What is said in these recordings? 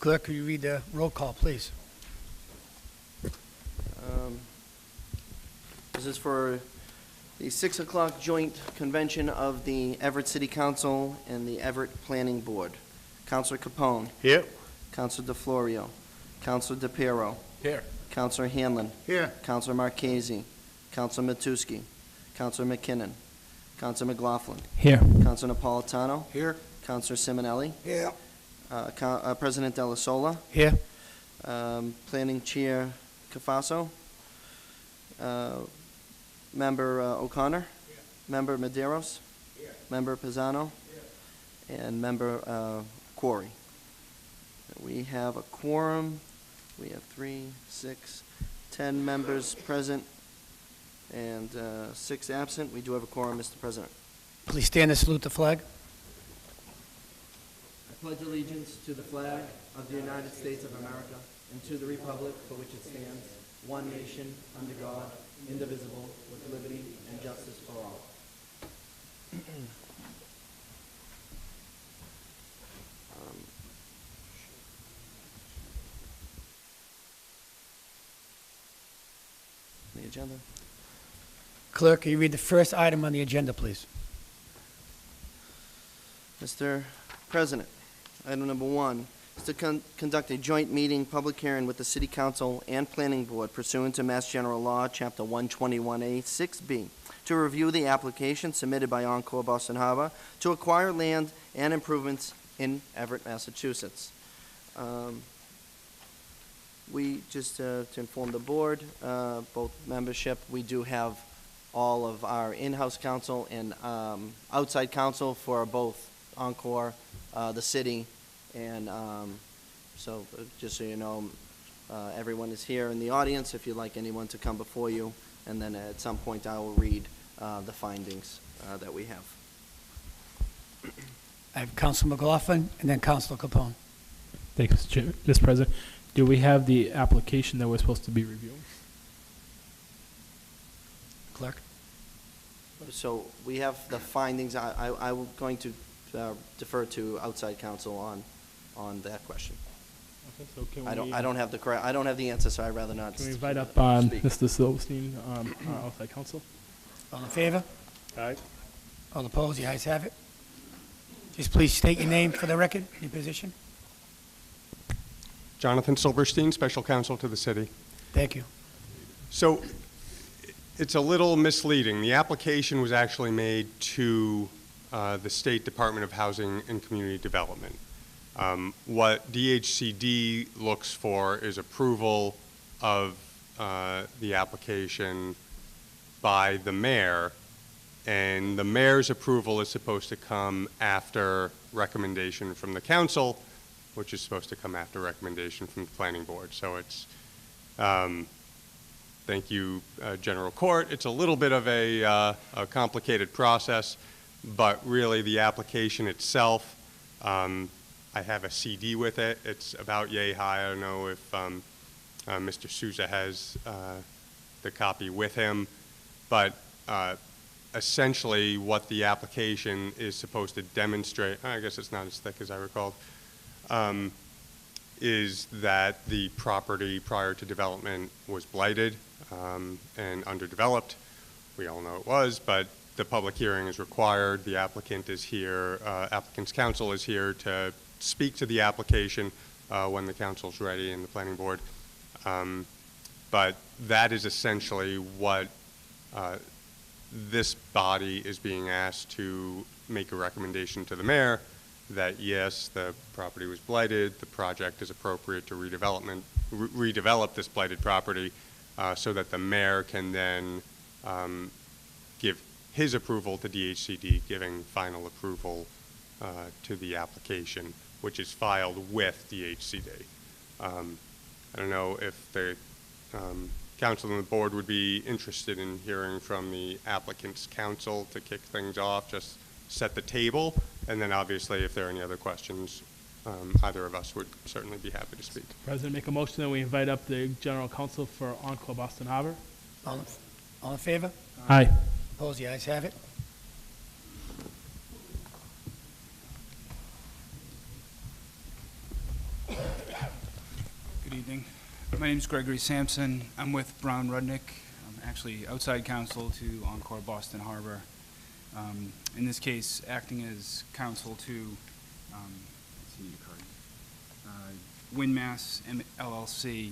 Clerk, will you read the roll call, please? This is for the 6 o'clock joint convention of the Everett City Council and the Everett Planning Board. Councilor Capone. Here. Councilor DeFlorio. Councilor DePiero. Here. Councilor Hanlon. Here. Councilor Marchese. Councilor Matusky. Councilor McKinnon. Councilor McLaughlin. Here. Councilor Napolitano. Here. Councilor Simonelli. Here. President Della Sola. Here. Planning Chair Cafaso. Member O'Connor. Member Maderos. Member Pisano. And Member Quarry. We have a quorum. We have 3, 6, 10 members present and 6 absent. We do have a quorum, Mr. President. Please stand and salute the flag. I pledge allegiance to the flag of the United States of America and to the republic for which it stands, one nation, under God, indivisible, with liberty and justice for all. The agenda. Clerk, will you read the first item on the agenda, please? Mr. President, item number 1 is to conduct a joint meeting, public hearing with the City Council and Planning Board pursuant to Mass General Law, Chapter 121A, 6B, to review the application submitted by Encore Boston Harbor to acquire land and improvements in Everett, Massachusetts. We, just to inform the board, both membership, we do have all of our in-house counsel and outside counsel for both Encore, the city, and so just so you know, everyone is here in the audience if you'd like anyone to come before you, and then at some point I will read the findings that we have. I have Councilor McLaughlin and then Councilor Capone. Thank you, Mr. President. Do we have the application that we're supposed to be reviewing? Clerk? So we have the findings. I'm going to defer to outside counsel on that question. Okay, so can I don't have the answer, so I'd rather not. Can we invite up speak. Mr. Silverstein, our outside counsel? All in favor? Aye. All opposed? The ayes have it. Just please state your name for the record, your position. Jonathan Silverstein, Special Counsel to the City. Thank you. So it's a little misleading. The application was actually made to the State Department of Housing and Community Development. What DHCD looks for is approval of the application by the mayor, and the mayor's approval is supposed to come after recommendation from the council, which is supposed to come after recommendation from the planning board. So it's, thank you, General Court. It's a little bit of a complicated process, but really the application itself, I have a CD with it. It's about yay high. I don't know if Mr. Souza has the copy with him, but essentially what the application is supposed to demonstrate, I guess it's not as thick as I recalled, is that the property prior to development was blighted and underdeveloped. We all know it was, but the public hearing is required. The applicant is here, applicant's counsel is here to speak to the application when the council's ready and the planning board. But that is essentially what this body is being asked to make a recommendation to the mayor that yes, the property was blighted, the project is appropriate to redevelop this blighted property so that the mayor can then give his approval to DHCD, giving final approval to the application, which is filed with DHCD. I don't know if the council and the board would be interested in hearing from the applicant's counsel to kick things off, just set the table, and then obviously if there are any other questions, either of us would certainly be happy to speak. President, make a motion that we invite up the general counsel for Encore Boston Harbor. All in favor? Aye. Opposed? The ayes have it. My name is Gregory Sampson. I'm with Brown Rudnick. I'm actually outside counsel to Encore Boston Harbor. In this case, acting as counsel to, let's see your card, Winmass LLC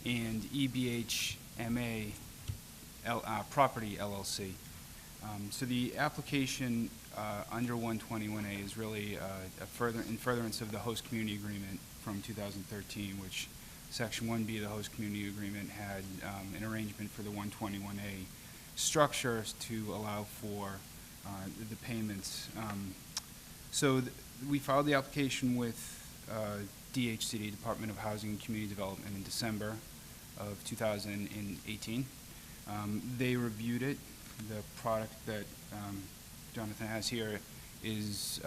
and EBHMA Property LLC. So the application under 121A is really in furtherance of the host community agreement from 2013, which Section 1B of the host community agreement had an arrangement for the 121A structure to allow for the payments. So we filed the application with DHCD, Department of Housing and Community Development, in December of 2018. They reviewed it. The product that Jonathan has here is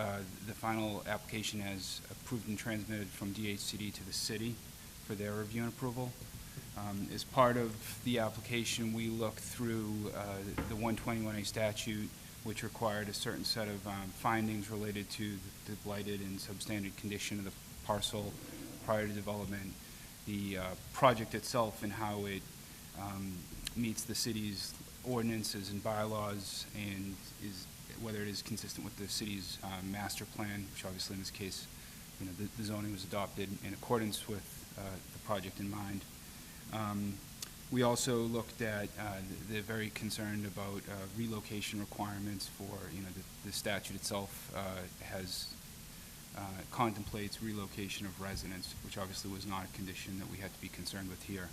the final application as approved and transmitted from DHCD to the city for their review and approval. As part of the application, we looked through the 121A statute, which required a certain set of findings related to the blighted and substandard condition of the parcel prior to development, the project itself and how it meets the city's ordinances and bylaws, and whether it is consistent with the city's master plan, which obviously in this case, the zoning was adopted in accordance with the project in mind. We also looked at, they're very concerned about relocation requirements for, the statute itself contemplates relocation of residents, which obviously was not a condition that we had to be concerned with here.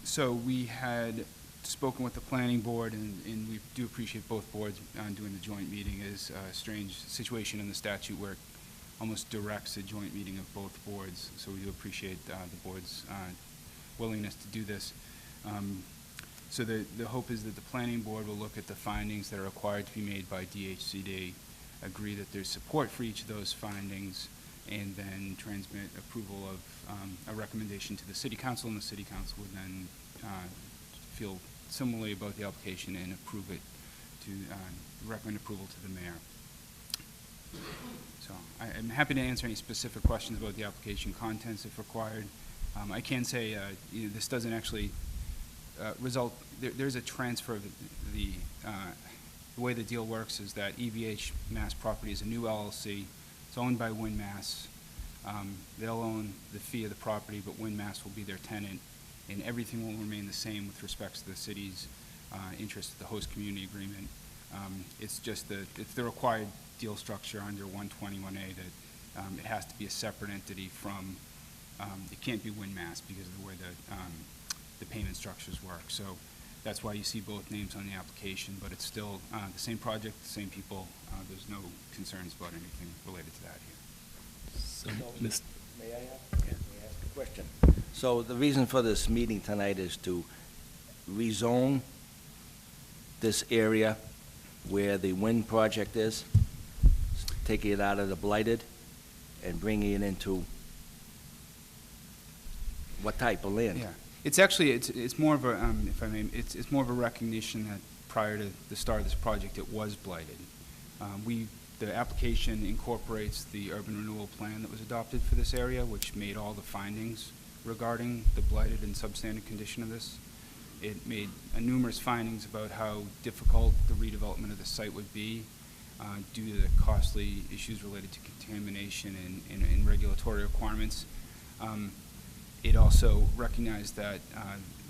So we had spoken with the planning board, and we do appreciate both boards doing the joint meeting. It is a strange situation in the statute where it almost directs a joint meeting of both boards, so we do appreciate the board's willingness to do this. So the hope is that the planning board will look at the findings that are required to be made by DHCD, agree that there's support for each of those findings, and then transmit approval of a recommendation to the city council, and the city council would then feel similarly about the application and approve it to recommend approval to the mayor. So I'm happy to answer any specific questions about the application contents if required. I can say this doesn't actually result, there's a transfer of the way the deal works is that EVH Mass Property is a new LLC. It's owned by Winmass. They'll own the fee of the property, but Winmass will be their tenant, and everything will remain the same with respect to the city's interest in the host community agreement. It's just it's the required deal structure under 121A that it has to be a separate entity from, it can't be Winmass because of the way the payment structures work. So that's why you see both names on the application, but it's still the same project, the same people. There's no concerns about anything related to that here. So, May I ask a question? So the reason for this meeting tonight is to rezone this area where the wind project is, taking it out of the blighted and bringing it into what type of land? Yeah, it's actually, it's more of a, if I may, it's more of a recognition that prior to the start of this project, it was blighted. The application incorporates the urban renewal plan that was adopted for this area, which made all the findings regarding the blighted and substandard condition of this. It made numerous findings about how difficult the redevelopment of the site would be due to the costly issues related to contamination and regulatory requirements. It also recognized that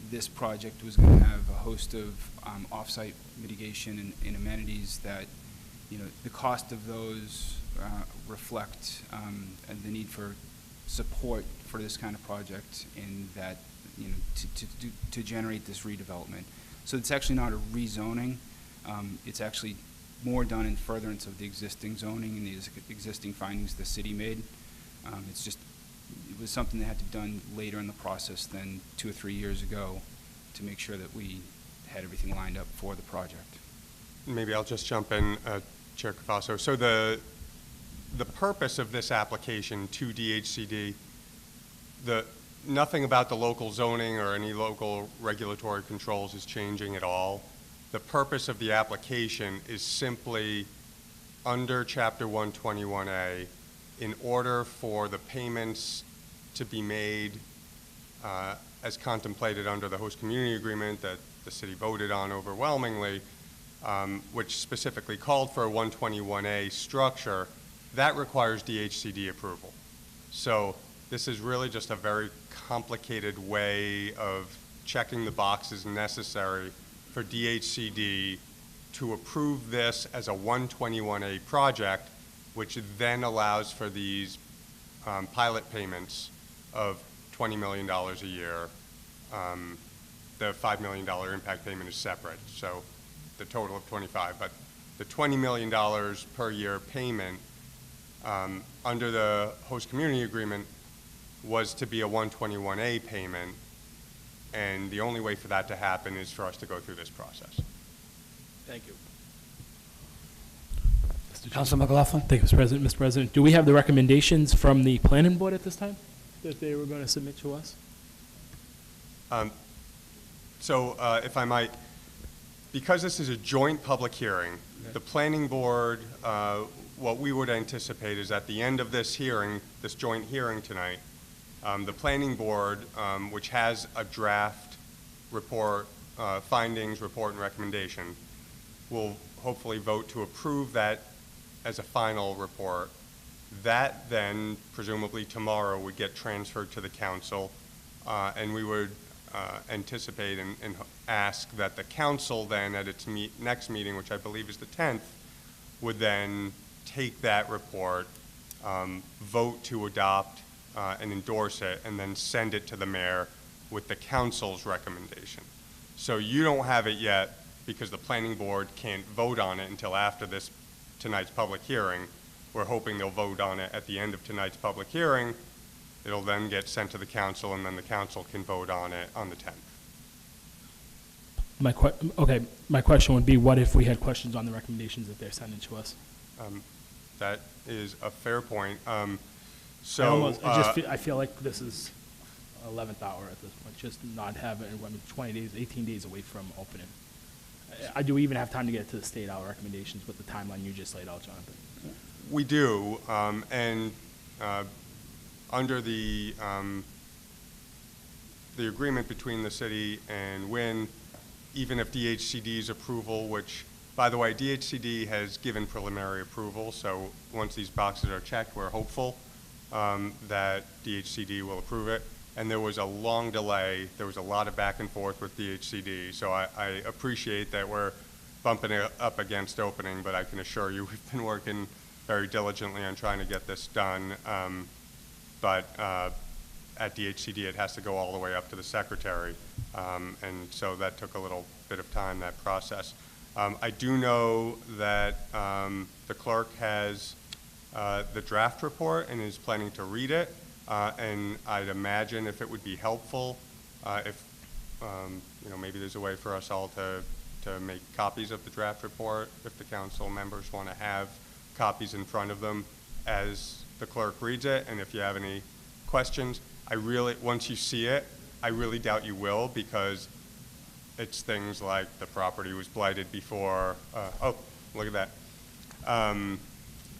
this project was going to have a host of off-site mitigation and amenities that, the cost of those reflect the need for support for this kind of project, and that, to generate this redevelopment. So it's actually not a rezoning. It's actually more done in furtherance of the existing zoning and the existing findings the city made. It was something that had to be done later in the process than 2 or 3 years ago to make sure that we had everything lined up for the project. Maybe I'll just jump in, Chair Cafasso. So the purpose of this application to DHCD, nothing about the local zoning or any local regulatory controls is changing at all. The purpose of the application is simply under Chapter 121A, in order for the payments to be made as contemplated under the host community agreement that the city voted on overwhelmingly, which specifically called for a 121A structure, that requires DHCD approval. So this is really just a very complicated way of checking the boxes necessary for DHCD to approve this as a 121A project, which then allows for these pilot payments of $20 million a year. The $5 million impact payment is separate, so the total of 25. But the $20 million per year payment under the host community agreement was to be a 121A payment, and the only way for that to happen is for us to go through this process. Thank you. Mr. Chair. Council McLaughlin? Thank you, Mr. President. Mr. President, do we have the recommendations from the planning board at this time that they were going to submit to us? So if I might, because this is a joint public hearing, the planning board, what we would anticipate is at the end of this hearing, this joint hearing tonight, the planning board, which has a draft report, findings, report, and recommendation, will hopefully vote to approve that as a final report. That then, presumably tomorrow, would get transferred to the council, and we would anticipate and ask that the council then, at its next meeting, which I believe is the 10th, would then take that report, vote to adopt and endorse it, and then send it to the mayor with the council's recommendation. So you don't have it yet because the planning board can't vote on it until after tonight's public hearing. We're hoping they'll vote on it at the end of tonight's public hearing. It'll then get sent to the council, and then the council can vote on it on the 10th. My question would be, what if we had questions on the recommendations that they're sending to us? That is a fair point. I feel like this is 11th hour at this point, just not having, 20 days, 18 days away from opening. Do we even have time to get to the state hour recommendations with the timeline you just laid out, Jonathan? We do, and under the agreement between the city and WIN, even if DHCD's approval, which, by the way, DHCD has given preliminary approval, so once these boxes are checked, we're hopeful that DHCD will approve it. And there was a long delay. There was a lot of back and forth with DHCD, so I appreciate that we're bumping it up against opening, but I can assure you we've been working very diligently on trying to get this done. But at DHCD, it has to go all the way up to the secretary, and so that took a little bit of time, that process. I do know that the clerk has the draft report and is planning to read it, and I'd imagine if it would be helpful, if maybe there's a way for us all to make copies of the draft report, if the council members want to have copies in front of them as the clerk reads it, and if you have any questions, once you see it, I really doubt you will, because it's things like the property was blighted before, oh, look at that.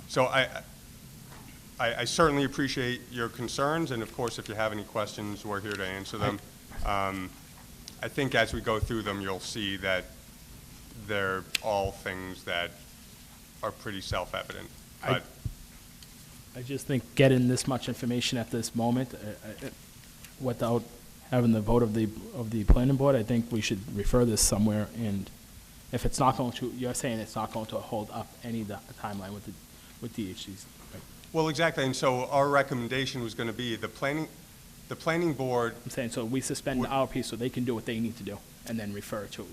So I certainly appreciate your concerns, and of course, if you have any questions, we're here to answer them. I think as we go through them, you'll see that they're all things that are pretty self-evident. But I just think getting this much information at this moment, without having the vote of the planning board, I think we should refer this somewhere, and if it's not going to, you're saying it's not going to hold up any timeline with DHCs, right? Well, exactly, and so our recommendation was going to be the planning board. I'm saying, so we suspend our piece so they can do what they need to do, and then refer to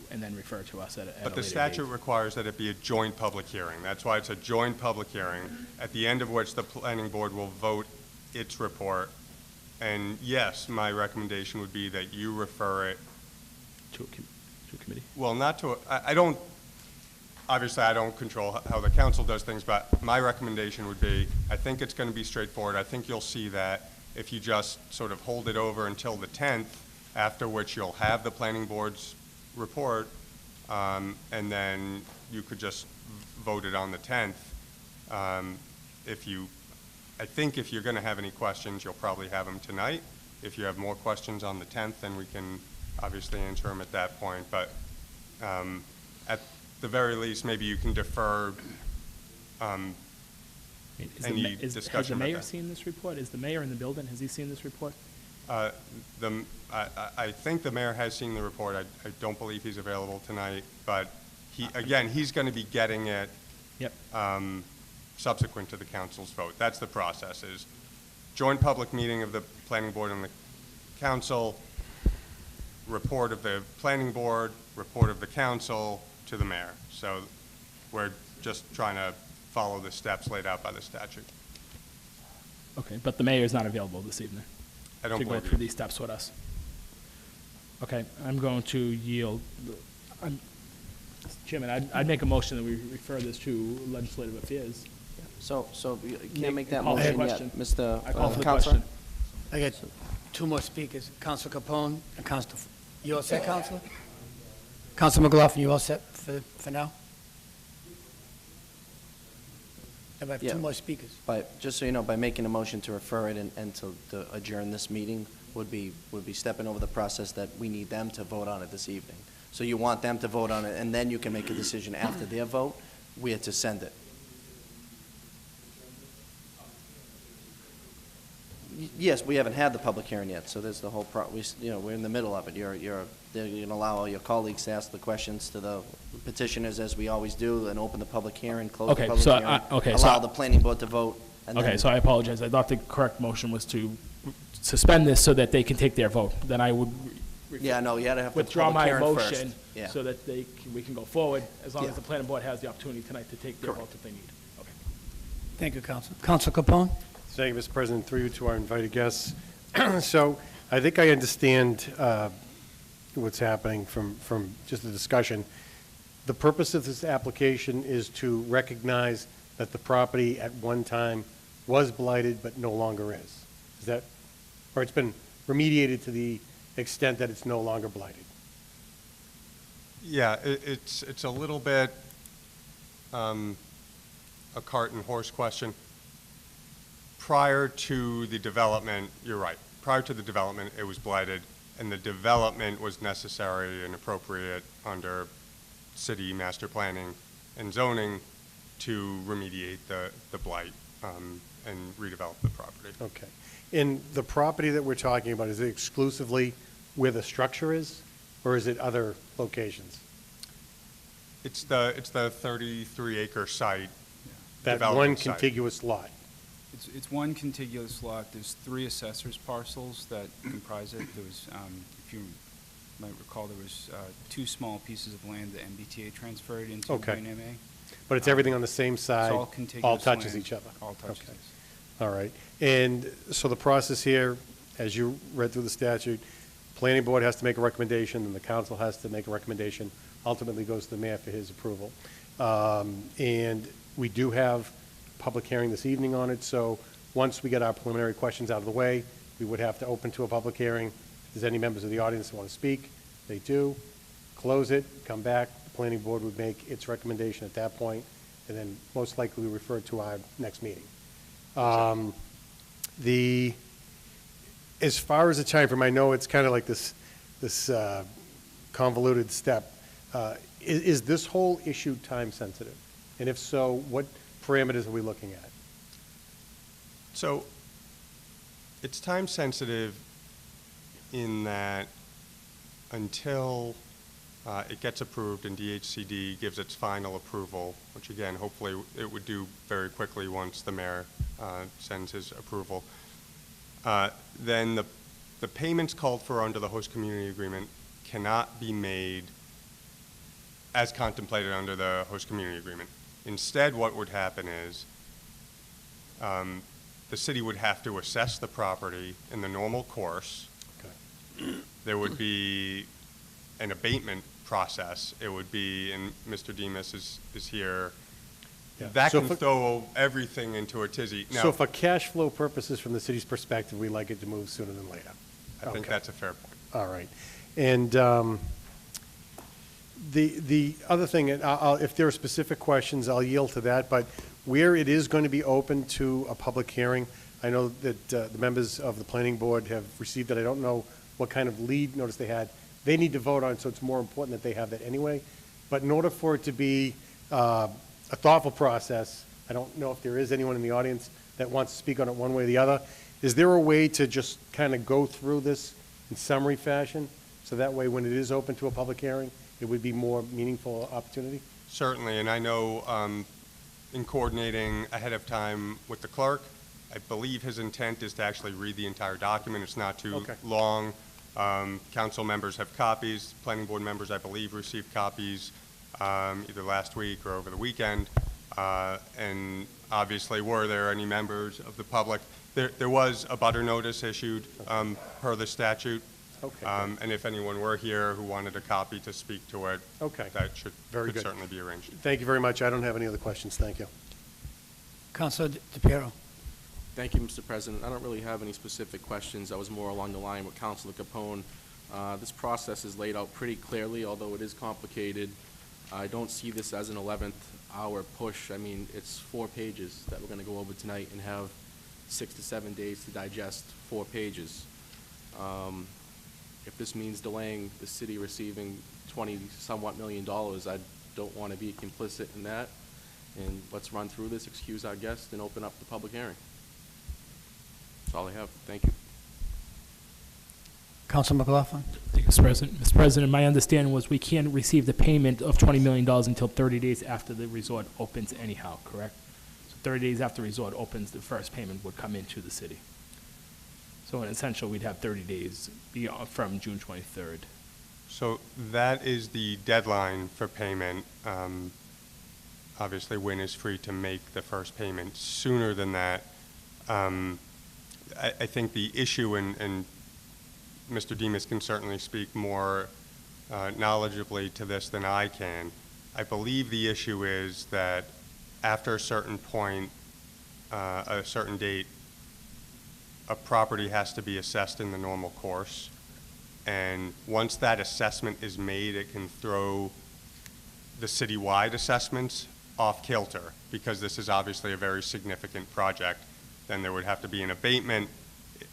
us at a later date. But the statute requires that it be a joint public hearing. That's why it's a joint public hearing, at the end of which the planning board will vote its report. And yes, my recommendation would be that you refer it. To a committee? Well, not to, I don't, obviously I don't control how the council does things, but my recommendation would be, I think it's going to be straightforward. I think you'll see that if you just sort of hold it over until the 10th, after which you'll have the planning board's report, and then you could just vote it on the 10th. I think if you're going to have any questions, you'll probably have them tonight, If you have more questions on the 10th, then we can obviously answer them at that point. But at the very least, maybe you can defer any Has discussion the about mayor that. seen this report? Is the mayor in the building? Has he seen this report? I think the mayor has seen the report. I don't believe he's available tonight, but he's going to be getting it Yep. subsequent to the council's vote. That's the process, is joint public meeting of the planning board and the council, report of the planning board, report of the council to the mayor. So we're just trying to follow the steps laid out by the statute. Okay, but the mayor is not available this evening I don't to go believe through you. these steps with us. Okay, I'm going to yield. Chairman, I'd make a motion that we refer this to legislative affairs. So you Nick, can't make that call for the motion yet, question. Mr. I call for the Counselor? question. I got two more speakers, Counsel Capone and Counsel, you all set, Counselor? Counsel McLaughlin, you all set for now? And I have Yeah. two more speakers. But just so you know, by making a motion to refer it and to adjourn this meeting would be stepping over the process that we need them to vote on it this evening. So you want them to vote on it, and then you can make a decision after their vote where to send it. Yes, we haven't had the public hearing yet, so there's the whole we're in the middle of it. You're going to allow all your colleagues to ask the questions to the petitioners, as we always do, and open the public hearing, close the Okay, public so hearing. so Allow the planning board to vote, and Okay, then, so I apologize. I thought the correct motion was to suspend this so that they can take their vote. Then I would yeah, no, you had to have the withdraw public my hearing first. motion Yeah. so that we can go forward, as long Yeah. as the planning board has the opportunity tonight to take their Correct. vote if they need. Okay. Thank you, Counsel. Counsel Capone? Thank you, Mr. President, through you to our invited guests. So I think I understand what's happening from just the discussion. The purpose of this application is to recognize that the property at one time was blighted but no longer is. Is that, or it's been remediated to the extent that it's no longer blighted? Yeah, it's a little bit a cart and horse question. Prior to the development, you're right, prior to the development, it was blighted, and the development was necessary and appropriate under city master planning and zoning to remediate the blight and redevelop the property. Okay. And the property that we're talking about, is it exclusively where the structure is, or is it other locations? It's the 33-acre site. That one development site. contiguous lot? It's one contiguous lot. There's 3 assessors parcels that comprise it. There was, if you might recall, there was 2 small pieces of land that MBTA transferred into Okay. Green MA. But it's everything on the same side? It's all contiguous All touches land. each other? All touches. Okay. All right. And so the process here, as you read through the statute, planning board has to make a recommendation, and the council has to make a recommendation, ultimately goes to the mayor for his approval. And we do have public hearing this evening on it, so once we get our preliminary questions out of the way, we would have to open to a public hearing. If there's any members of the audience that want to speak, they do. Close it, come back, the planning board would make its recommendation at that point, and then most likely refer it to our next meeting. As far as the timeframe, I know it's kind of like this convoluted step. Is this whole issue time-sensitive? And if so, what parameters are we looking at? So it's time-sensitive in that until it gets approved and DHCD gives its final approval, which again, hopefully it would do very quickly once the mayor sends his approval, then the payments called for under the host community agreement cannot be made as contemplated under the host community agreement. Instead, what would happen is the city would have to assess the property in the normal course. Okay. There would be an abatement process. It would be, and Mr. Demas is here, Yeah. that So can for- throw everything into a tizzy. Now, So for cash flow purposes, from the city's perspective, we like it to move sooner than later. I think Okay. that's a fair point. All right. And the other thing, and if there are specific questions, I'll yield to that, but where it is going to be open to a public hearing, I know that the members of the planning board have received it. I don't know what kind of lead notice they had. They need to vote on it, so it's more important that they have that anyway. But in order for it to be a thoughtful process, I don't know if there is anyone in the audience that wants to speak on it one way or the other. Is there a way to just kind of go through this in summary fashion, so that way when it is open to a public hearing, it would be more meaningful opportunity? Certainly, and I know in coordinating ahead of time with the clerk, I believe his intent is to actually read the entire document. It's not too Okay. long. Council members have copies. Planning board members, I believe, received copies either last week or over the weekend. And obviously, were there any members of the public? There was a butter notice issued per the statute. Okay. And if anyone were here who wanted a copy to speak to it, Okay. that Very could good. certainly be arranged. Thank you very much. I don't have any other questions. Thank you. Counselor DePiero. Thank you, Mr. President. I don't really have any specific questions. I was more along the line with Councilor Capone. This process is laid out pretty clearly, although it is complicated. I don't see this as an 11th hour push. I mean, it's 4 pages that we're going to go over tonight and have 6 to 7 days to digest 4 pages. If this means delaying the city receiving $20-somewhat million, I don't want to be complicit in that. And let's run through this, excuse our guests, and open up the public hearing. That's all I have. Thank you. Counsel McLaughlin. Thank you, Mr. President. Mr. President, my understanding was we can't receive the payment of $20 million until 30 days after the resort opens anyhow, correct? So 30 days after the resort opens, the first payment would come into the city. So in essential, we'd have 30 days beyond, from June 23rd. So that is the deadline for payment. Obviously, Wynn is free to make the first payment sooner than that. I think the issue, and Mr. Demas can certainly speak more knowledgeably to this than I can. I believe the issue is that after a certain point, a certain date, a property has to be assessed in the normal course. And once that assessment is made, it can throw the citywide assessments off kilter, because this is obviously a very significant project. Then there would have to be an abatement,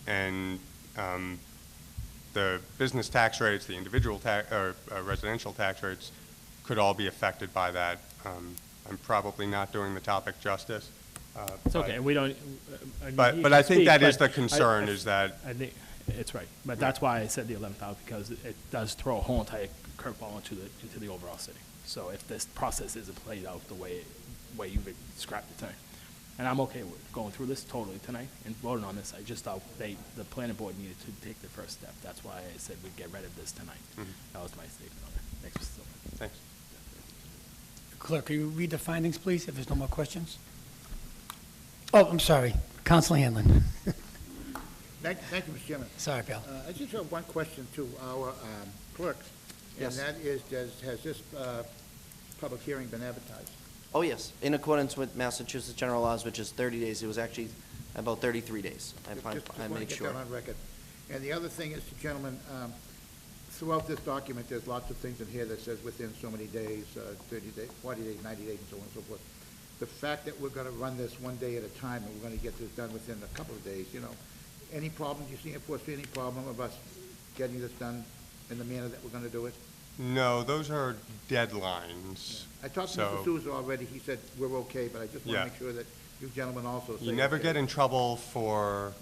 and the business tax rates, the individual tax, or residential tax rates could all be affected by that. I'm probably not doing the topic justice. It's okay, we don't, I mean, But you I can think speak, that is but the concern, I is that, I think, it's right, but that's why I said the 11th hour, because it does throw a whole entire curveball into the overall city. So if this process isn't played out the way you've described it tonight. And I'm okay with going through this totally tonight and voting on this. I just thought the planning board needed to take the first step. That's why I said we'd get rid of this tonight. That was my statement on it. Thanks, Mr. Silver. thanks. Clerk, can you read the findings, please, if there's no more questions? Oh, I'm sorry. Counselor Hanlon. Thank you, Mr. Chairman. Sorry, pal. I just have one question to our clerks. Yes. And that is, has this public hearing been advertised? Oh, yes, in accordance with Massachusetts general laws, which is 30 days. It was actually about 33 days. I Just made want to get sure. that on record. And the other thing is, gentlemen, throughout this document, there's lots of things in here that says within so many days, 30 days, 40 days, 90 days, and so on and so forth. The fact that we're going to run this one day at a time, and we're going to get this done within a couple of days, any problems you see, foresee any problem of us getting this done in the manner that we're going to do it? No, those are deadlines. I talked to So- Mr. Souza already. He said we're okay, but I just want Yeah. to make sure that you gentlemen also say You never okay. get in trouble for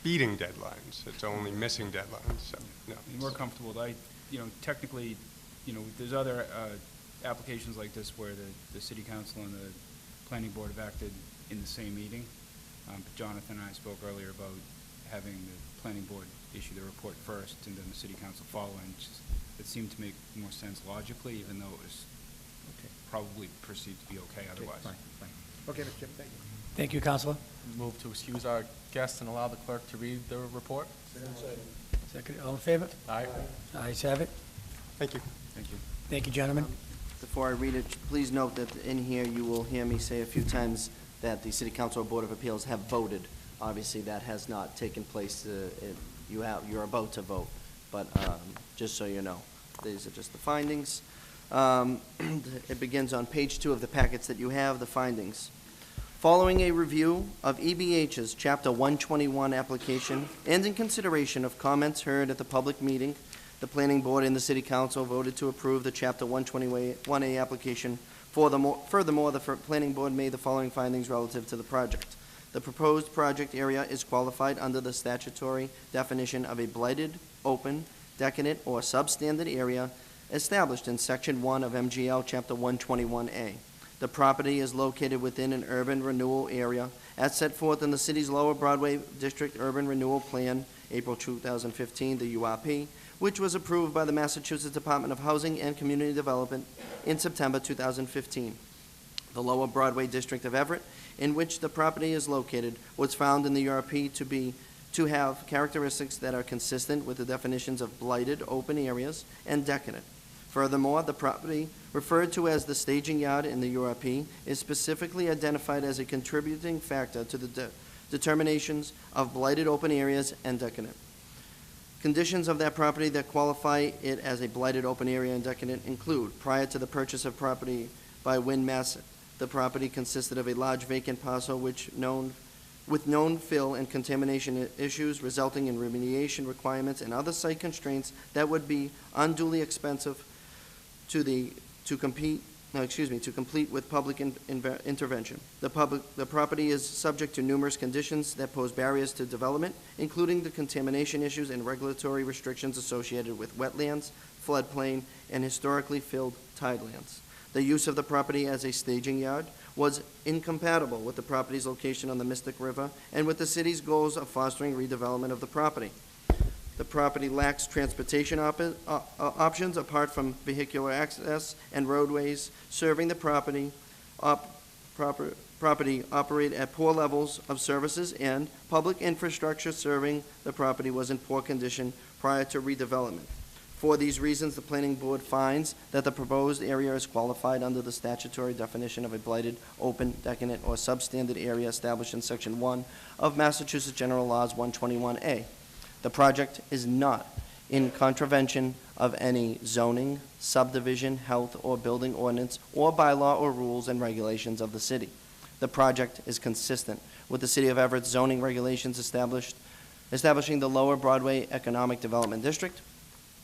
beating deadlines. It's only missing deadlines, so, no. Be more comfortable. Technically, there's other applications like this where the city council and the planning board have acted in the same meeting. But Jonathan and I spoke earlier about having the planning board issue the report first and then the city council follow, and it seemed to make more sense logically, even though it was probably perceived to be okay otherwise. Fine. Okay, Mr. Chairman, thank you. Thank you, Counselor. Move to excuse our guests and allow the clerk to read the report. Second, all in favor? Aye. Ayes have it. Thank you. Thank you. Thank you, gentlemen. Before I read it, please note that in here, you will hear me say a few times that the City Council or Board of Appeals have voted. Obviously, that has not taken place. You're about to vote, but just so you know, these are just the findings. It begins on page 2 of the packets that you have, the findings. Following a review of EBH's Chapter 121 application and in consideration of comments heard at the public meeting, the Planning Board and the City Council voted to approve the Chapter 121A application. Furthermore, the Planning Board made the following findings relative to the project. The proposed project area is qualified under the statutory definition of a blighted, open, decadent, or substandard area established in Section 1 of MGL Chapter 121A. The property is located within an urban renewal area as set forth in the city's Lower Broadway District Urban Renewal Plan, April 2015, the URP, which was approved by the Massachusetts Department of Housing and Community Development in September 2015. The Lower Broadway District of Everett, in which the property is located, was found in the URP to have characteristics that are consistent with the definitions of blighted open areas and decadent. Furthermore, the property referred to as the staging yard in the URP is specifically identified as a contributing factor to the determinations of blighted open areas and decadent. Conditions of that property that qualify it as a blighted open area and decadent include, prior to the purchase of property by Win Massett, the property consisted of a large vacant parcel with known fill and contamination issues resulting in remediation requirements and other site constraints that would be unduly expensive to complete with public intervention. The property is subject to numerous conditions that pose barriers to development, including the contamination issues and regulatory restrictions associated with wetlands, floodplain, and historically filled tidelands. The use of the property as a staging yard was incompatible with the property's location on the Mystic River and with the city's goals of fostering redevelopment of the property. The property lacks transportation options apart from vehicular access, and roadways serving the property operate at poor levels of services, and public infrastructure serving the property was in poor condition prior to redevelopment. For these reasons, the Planning Board finds that the proposed area is qualified under the statutory definition of a blighted, open, decadent, or substandard area established in Section 1 of Massachusetts General Laws 121A. The project is not in contravention of any zoning, subdivision, health, or building ordinance, or bylaw or rules and regulations of the city. The project is consistent with the City of Everett's zoning regulations establishing the Lower Broadway Economic Development District,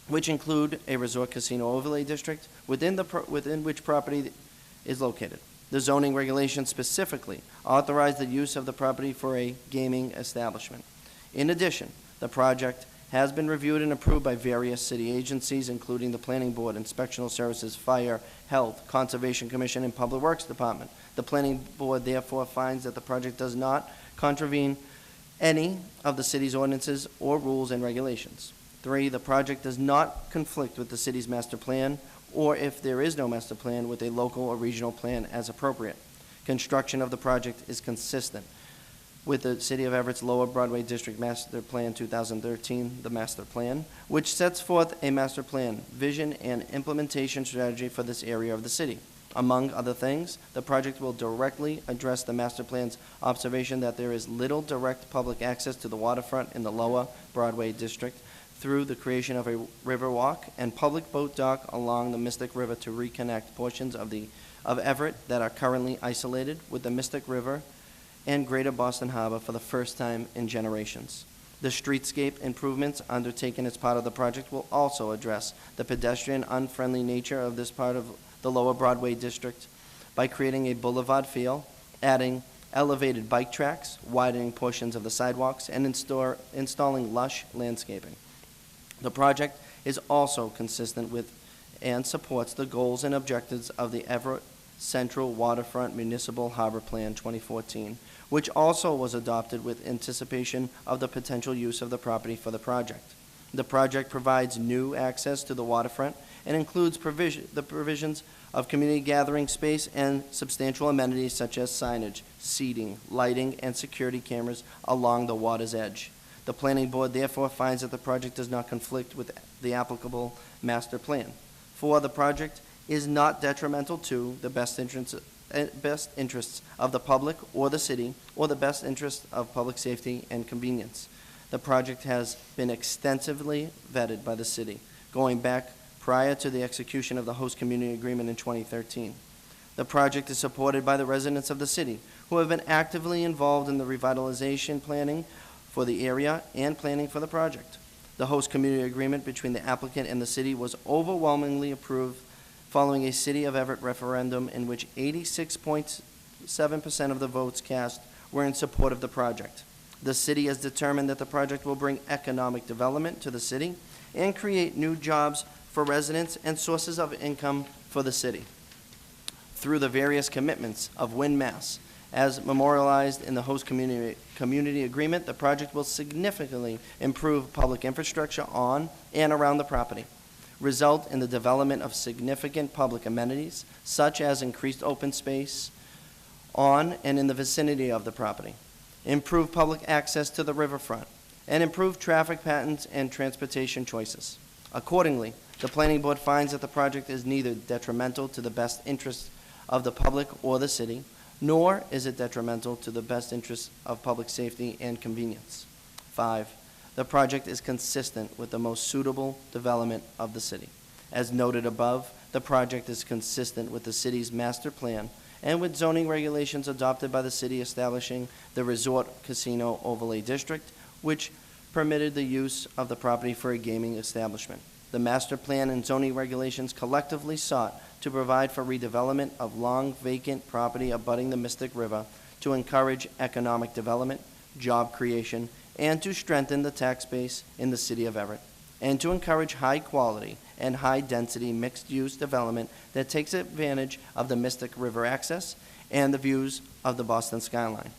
which include a resort casino overlay district within which property is located. The zoning regulations specifically authorize the use of the property for a gaming establishment. In addition, the project has been reviewed and approved by various city agencies, including the Planning Board, Inspectional Services, Fire, Health, Conservation Commission, and Public Works Department. The Planning Board therefore finds that the project does not contravene any of the city's ordinances or rules and regulations. 3, the project does not conflict with the city's master plan, or if there is no master plan, with a local or regional plan as appropriate. Construction of the project is consistent with the City of Everett's Lower Broadway District Master Plan 2013, the master plan, which sets forth a master plan, vision, and implementation strategy for this area of the city. Among other things, the project will directly address the master plan's observation that there is little direct public access to the waterfront in the Lower Broadway District through the creation of a river walk and public boat dock along the Mystic River to reconnect portions of Everett that are currently isolated with the Mystic River and Greater Boston Harbor for the first time in generations. The streetscape improvements undertaken as part of the project will also address the pedestrian unfriendly nature of this part of the Lower Broadway District by creating a boulevard feel, adding elevated bike tracks, widening portions of the sidewalks, and installing lush landscaping. The project is also consistent with and supports the goals and objectives of the Everett Central Waterfront Municipal Harbor Plan 2014, which also was adopted with anticipation of the potential use of the property for the project. The project provides new access to the waterfront and includes the provisions of community gathering space and substantial amenities such as signage, seating, lighting, and security cameras along the water's edge. The Planning Board therefore finds that the project does not conflict with the applicable master plan. 4, the project is not detrimental to the best interests of the public or the city, or the best interests of public safety and convenience. The project has been extensively vetted by the city, going back prior to the execution of the host community agreement in 2013. The project is supported by the residents of the city, who have been actively involved in the revitalization planning for the area and planning for the project. The host community agreement between the applicant and the city was overwhelmingly approved following a City of Everett referendum in which 86.7% of the votes cast were in support of the project. The city has determined that the project will bring economic development to the city and create new jobs for residents and sources of income for the city. Through the various commitments of Win Mass, as memorialized in the host community agreement, the project will significantly improve public infrastructure on and around the property, result in the development of significant public amenities, such as increased open space on and in the vicinity of the property, improve public access to the riverfront, and improve traffic patterns and transportation choices. Accordingly, the Planning Board finds that the project is neither detrimental to the best interests of the public or the city, nor is it detrimental to the best interests of public safety and convenience. 5, the project is consistent with the most suitable development of the city. As noted above, the project is consistent with the city's master plan and with zoning regulations adopted by the city establishing the Resort Casino Overlay District, which permitted the use of the property for a gaming establishment. The master plan and zoning regulations collectively sought to provide for redevelopment of long vacant property abutting the Mystic River to encourage economic development, job creation, and to strengthen the tax base in the city of Everett, and to encourage high-quality and high-density mixed-use development that takes advantage of the Mystic River access and the views of the Boston skyline.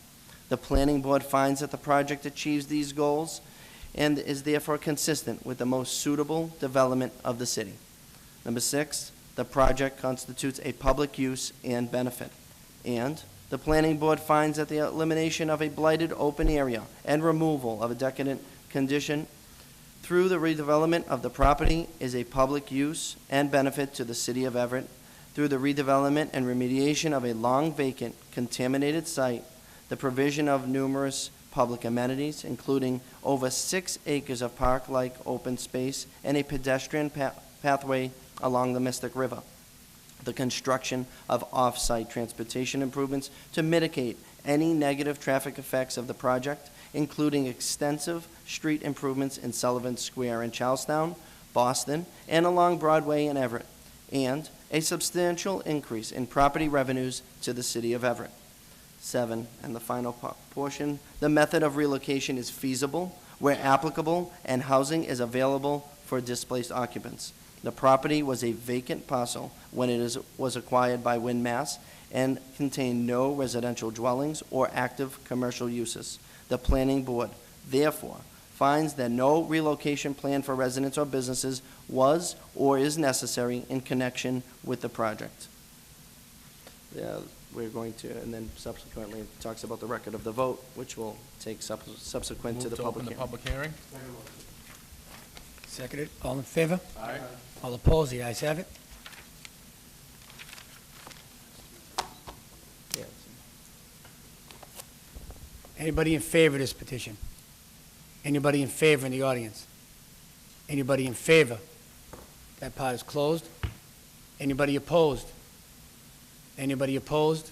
The Planning Board finds that the project achieves these goals and is therefore consistent with the most suitable development of the city. Number 6, the project constitutes a public use and benefit. And the Planning Board finds that the elimination of a blighted open area and removal of a decadent condition through the redevelopment of the property is a public use and benefit to the city of Everett through the redevelopment and remediation of a long vacant contaminated site, the provision of numerous public amenities, including over 6 acres of park-like open space and a pedestrian pathway along the Mystic River, the construction of off-site transportation improvements to mitigate any negative traffic effects of the project, including extensive street improvements in Sullivan Square in Charlestown, Boston, and along Broadway in Everett, and a substantial increase in property revenues to the city of Everett. 7, and the final portion, the method of relocation is feasible where applicable and housing is available for displaced occupants. The property was a vacant parcel when it was acquired by Win Mass and contained no residential dwellings or active commercial uses. The Planning Board, therefore, finds that no relocation plan for residents or businesses was or is necessary in connection with the project. We're going to, and then subsequently it talks about the record of the vote, which will take subsequent to the public hearing. Public hearing? Seconded. All in favor? Aye. All opposed? The ayes have it. Yes. Anybody in favor of this petition? Anybody in favor in the audience? Anybody in favor? That part is closed. Anybody opposed? Anybody opposed?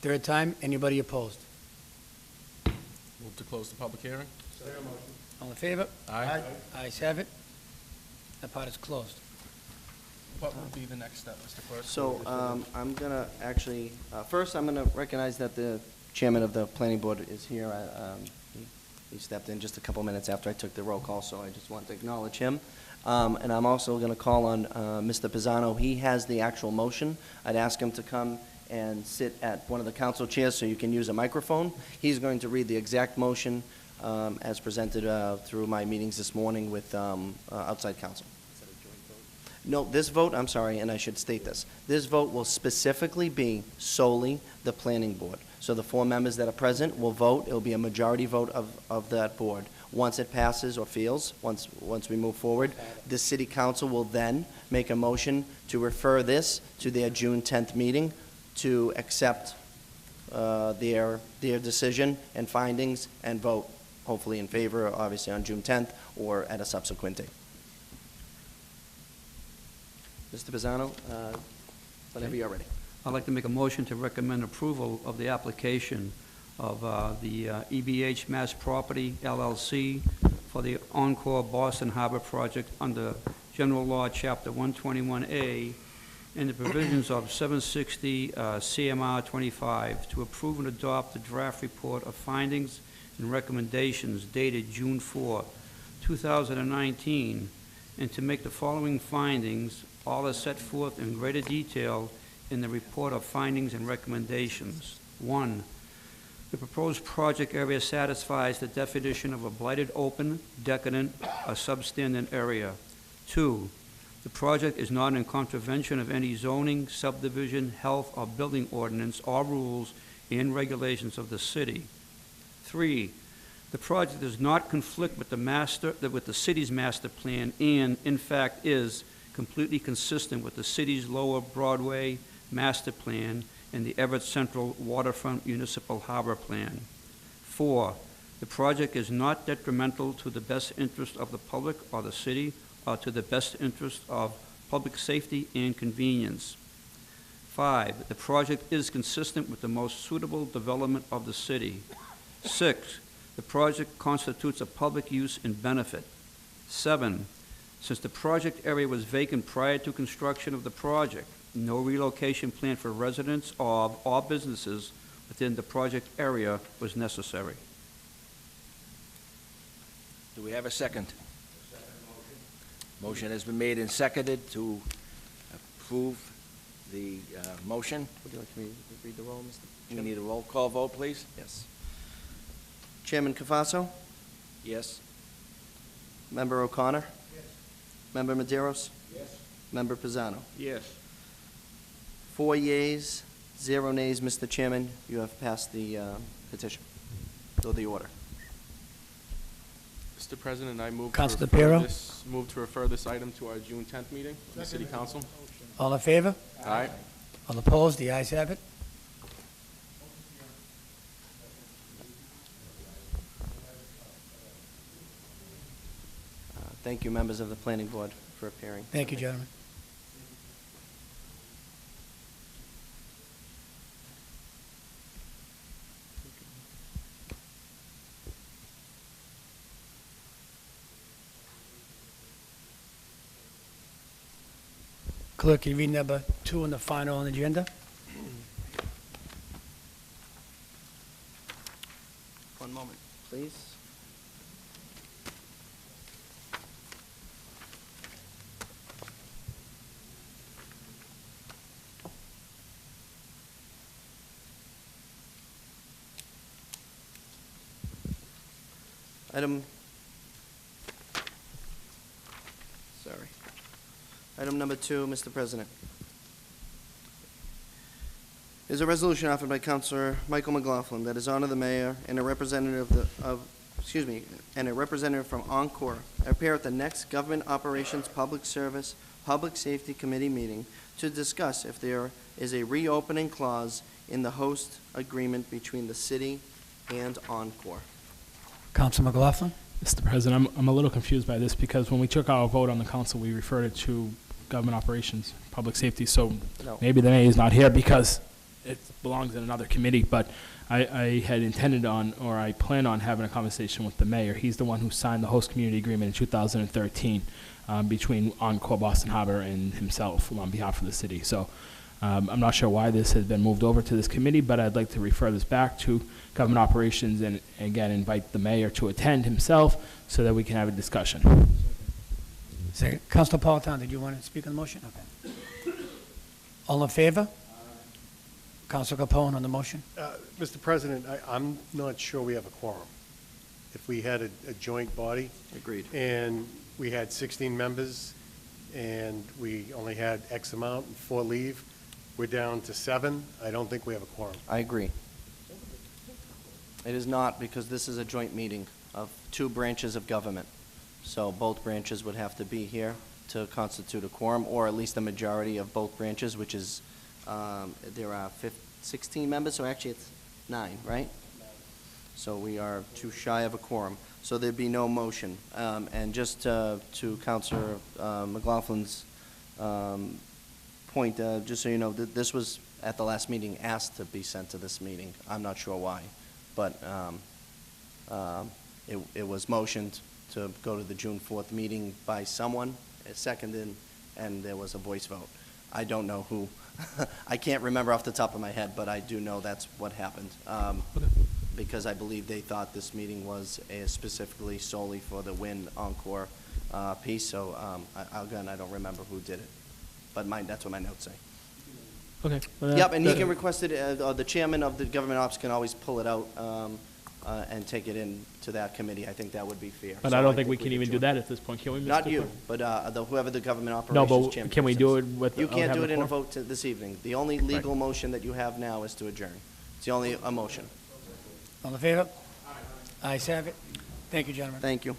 Third time, anybody opposed? Move to close the public hearing? All in favor? Aye. Ayes have it. That part is closed. What would be the next step, Mr. Clerk? So I'm going to actually, first I'm going to recognize that the chairman of the planning board is here. He stepped in just a couple minutes after I took the roll call, so I just want to acknowledge him. And I'm also going to call on Mr. Pisano. He has the actual motion. I'd ask him to come and sit at one of the council chairs so you can use a microphone. He's going to read the exact motion as presented through my meetings this morning with outside counsel. No, this vote, I'm sorry, and I should state this vote will specifically be solely the planning board. So the 4 members that are present will vote. It'll be a majority vote of that board. Once it passes or fails, once we move forward, the city council will then make a motion to refer this to their June 10th meeting to accept their decision and findings and vote, hopefully in favor, obviously on June 10th, or at a subsequent date. Mr. Pisano, Whenever you're ready. I'd like to make a motion to recommend approval of the application of the EBH Mass Property LLC for the Encore Boston Harbor project under General Law, Chapter 121A, and the provisions of 760 CMR 25 to approve and adopt the draft report of findings and recommendations dated June 4, 2019, and to make the following findings, all are set forth in greater detail in the report of findings and recommendations. 1, the proposed project area satisfies the definition of a blighted open, decadent, or substandard area. 2, the project is not in contravention of any zoning, subdivision, health, or building ordinance or rules and regulations of the city. 3, the project does not conflict with the city's master plan and, in fact, is completely consistent with the city's Lower Broadway master plan and the Everett Central Waterfront Municipal Harbor Plan. 4, the project is not detrimental to the best interest of the public or the city or to the best interest of public safety and convenience. 5, the project is consistent with the most suitable development of the city. 6, the project constitutes a public use and benefit. 7, since the project area was vacant prior to construction of the project, no relocation plan for residents of or businesses within the project area was necessary. Do we have a second? Motion has been made and seconded to approve the motion. Would you like me to read the roll, Mr. We Chairman? need a roll call vote, please. Yes. Chairman Cafaso? Yes? Member O'Connor? Yes. Member Maderos? Yes. Member Pisano? Yes. 4 yeas, 0 nays, Mr. Chairman. You have passed the petition, or the order. Mr. President, I move to Counsel refer DePiero? move to refer this item to our June 10th meeting, in the City Council. All in favor? Aye. All opposed? The ayes have it. Thank you, members of the Planning Board, for appearing. Thank you, gentlemen. Clerk, can you read number 2 and the final on the agenda? One moment, please. Item number 2, Mr. President. Is a resolution offered by Councilor Michael McLaughlin that is honor the mayor and a representative and a representative from Encore appear at the next Government Operations Public Service Public Safety Committee meeting to discuss if there is a reopening clause in the host agreement between the city and Encore. Counsel McLaughlin? Mr. President, I'm a little confused by this because when we took our vote on the council, we referred it to government operations, public safety, so No. maybe the mayor is not here because it belongs in another committee, but I had intended on, or I plan on having a conversation with the mayor. He's the one who signed the host community agreement in 2013 between Encore Boston Harbor and himself on behalf of the city. So I'm not sure why this has been moved over to this committee, but I'd like to refer this back to government operations and again invite the mayor to attend himself so that we can have a discussion. Second. Counsel Napolitano, did you want to speak on the motion? Okay. All in favor? Counsel Capone on the motion? Mr. President, I'm not sure we have a quorum. If we had a joint body Agreed. and we had 16 members and we only had X amount and 4 leave, we're down to 7. I don't think we have a quorum. I agree. It is not, because this is a joint meeting of 2 branches of government. So both branches would have to be here to constitute a quorum, or at least a majority of both branches, which is, there are 16 members, so actually it's 9, right? So we are too shy of a quorum. So there'd be no motion. And just to Councilor McLaughlin's point point, just so you know, this was, at the last meeting, asked to be sent to this meeting. I'm not sure why, but it was motioned to go to the June 4th meeting by someone, seconded, and there was a voice vote. I don't know who. I can't remember off the top of my head, but I do know that's what happened. Because I believe they thought this meeting was specifically solely for the Wynn Encore piece, so again, I don't remember who did it. But that's what my notes say. Okay. Yep, and he can request it, the chairman of the government ops can always pull it out and take it in to that committee. I think that would be fair. But So I don't think we can could even do join. that at this point, can we, Mr. Not you, Clerk? but whoever the government No, operations chairman. but can we do it is. with? You without can't do having it in a quorum? vote this evening. The only legal motion that you have now is to adjourn. It's the only motion. All in favor? Ayes have it. Thank you, gentlemen. Thank you.